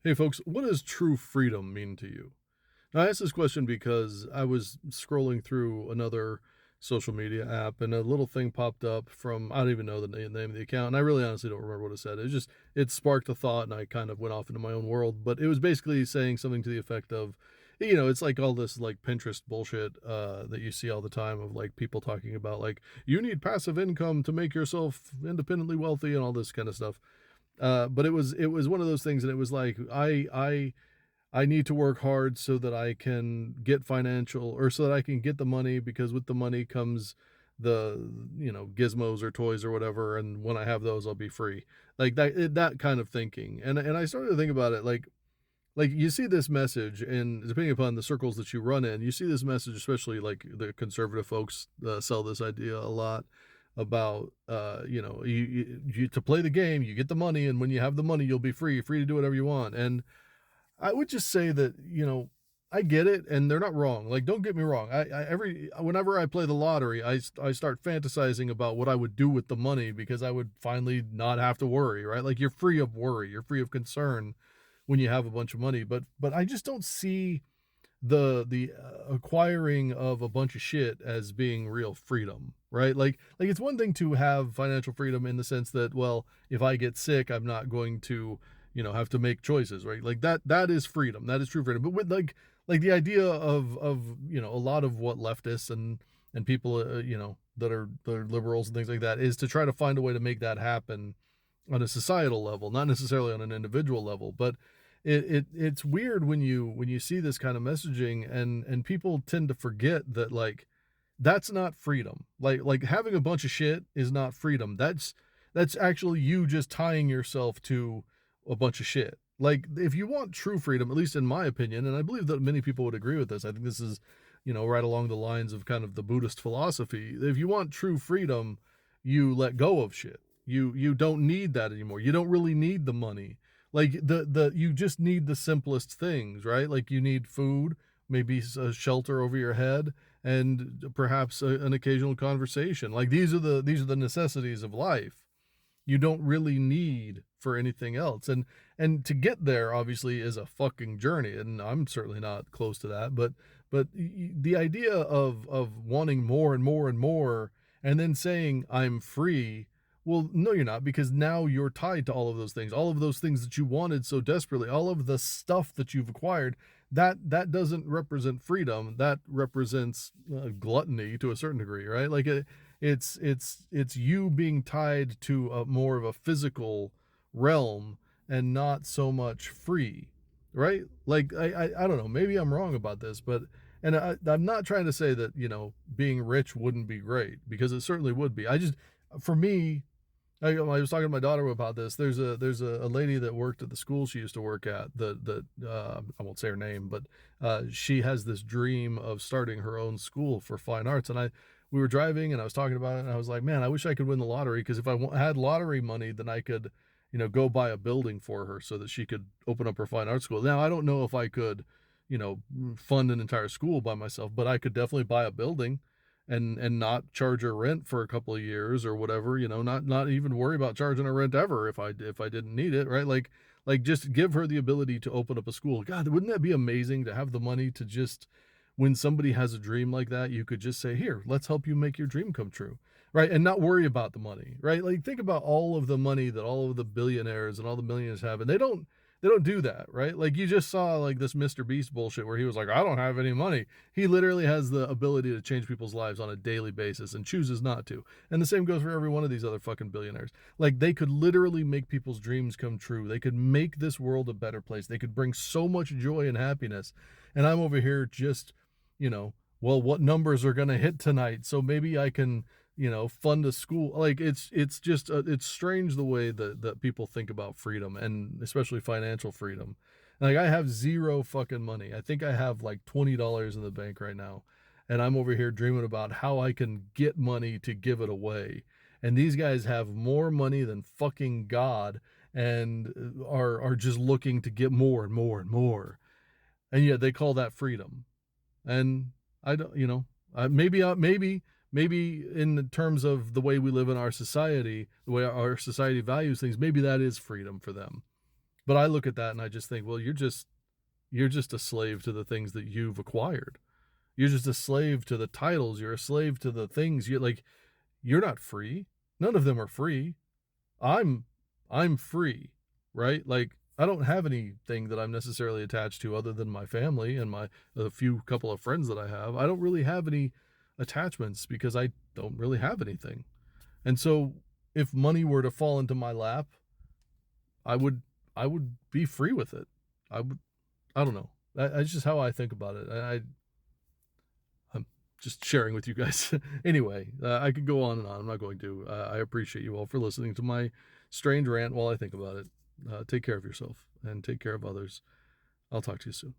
Hey folks, what does true freedom mean to you? Now, I asked this question because I was scrolling through another social media app and a little thing popped up from, I don't even know the name of the account. And I really honestly don't remember what it said. It sparked a thought and I kind of went off into my own world. But it was basically saying something to the effect of, it's like all this like Pinterest bullshit that you see all the time of like people talking about like, you need passive income to make yourself independently wealthy and all this kind of stuff. But it was one of those things, and it was like I need to work hard so that I can get financial, or so that I can get the money, because with the money comes the gizmos or toys or whatever, and when I have those, I'll be free. Like that kind of thinking, and I started to think about it like you see this message, and depending upon the circles that you run in, you see this message, especially like the conservative folks sell this idea a lot about you to play the game, you get the money, and when you have the money, you'll be free to do whatever you want. And I would just say that, I get it, and they're not wrong. Like, don't get me wrong. Whenever I play the lottery, I start fantasizing about what I would do with the money, because I would finally not have to worry, right? Like, you're free of worry, you're free of concern when you have a bunch of money. But I just don't see the acquiring of a bunch of shit as being real freedom, right? Like it's one thing to have financial freedom in the sense that, well, if I get sick, I'm not going to, have to make choices, right? Like that is freedom. That is true freedom. But with like the idea of a lot of what leftists and people that are liberals and things like that, is to try to find a way to make that happen on a societal level, not necessarily on an individual level. But it's weird when you see this kind of messaging, and people tend to forget that, like, that's not freedom. Like having a bunch of shit is not freedom. That's actually you just tying yourself to a bunch of shit. Like, if you want true freedom, at least in my opinion, and I believe that many people would agree with this, I think this is, right along the lines of kind of the Buddhist philosophy. If you want true freedom, you let go of shit. You don't need that anymore. You don't really need the money. Like, the you just need the simplest things, right? Like, you need food, maybe a shelter over your head, and perhaps an occasional conversation. Like, these are the necessities of life. You don't really need for anything else. And to get there obviously is a fucking journey, and I'm certainly not close to that. But the idea of wanting more and more and more, and then saying I'm free, well, no, you're not, because now you're tied to all of those things that you wanted so desperately, all of the stuff that you've acquired. That doesn't represent freedom. That represents gluttony to a certain degree, right? Like, it's you being tied to a more of a physical realm, and not so much free, right? Like, I don't know, maybe I'm wrong about this, but, and I'm not trying to say that, being rich wouldn't be great, because it certainly would be. I just, for me, I was talking to my daughter about this. There's a lady that worked at the school she used to work at, that I won't say her name, but she has this dream of starting her own school for fine arts. And we were driving, and I was talking about it, and I was like, man, I wish I could win the lottery, because if had lottery money, then I could, go buy a building for her so that she could open up her fine arts school. Now, I don't know if I could, fund an entire school by myself, but I could definitely buy a building and not charge her rent for a couple of years or whatever, not even worry about charging her rent ever if I didn't need it, right? Like just give her the ability to open up a school. God, wouldn't that be amazing to have the money to just, when somebody has a dream like that, you could just say, "Here, let's help you make your dream come true." Right? And not worry about the money, right? Like, think about all of the money that all of the billionaires and all the millionaires have, and they don't do that, right? Like, you just saw like this Mr. Beast bullshit where he was like, I don't have any money. He literally has the ability to change people's lives on a daily basis and chooses not to. And the same goes for every one of these other fucking billionaires. Like, they could literally make people's dreams come true. They could make this world a better place. They could bring so much joy and happiness. And I'm over here just, well, what numbers are going to hit tonight? So maybe I can, fund a school. Like, it's just it's strange the way that people think about freedom, and especially financial freedom. Like, I have zero fucking money. I think I have like $20 in the bank right now, and I'm over here dreaming about how I can get money to give it away. And these guys have more money than fucking God, and are just looking to get more and more and more. And yet they call that freedom. And I don't, maybe in the terms of the way we live in our society, the way our society values things, maybe that is freedom for them. But I look at that and I just think, well, you're just a slave to the things that you've acquired. You're just a slave to the titles, you're a slave to the things you like, you're not free. None of them are free. I'm I'm free, right? Like, I don't have anything that I'm necessarily attached to other than my family and my a few couple of friends that I have. I don't really have any attachments because I don't really have anything. And so if money were to fall into my lap, I would I would be free with it. I would I don't know. That's just how I think about it. I'm just sharing with you guys. Anyway, I could go on and on. I'm not going to. I appreciate you all for listening to my strange rant while I think about it. Take care of yourself and take care of others. I'll talk to you soon.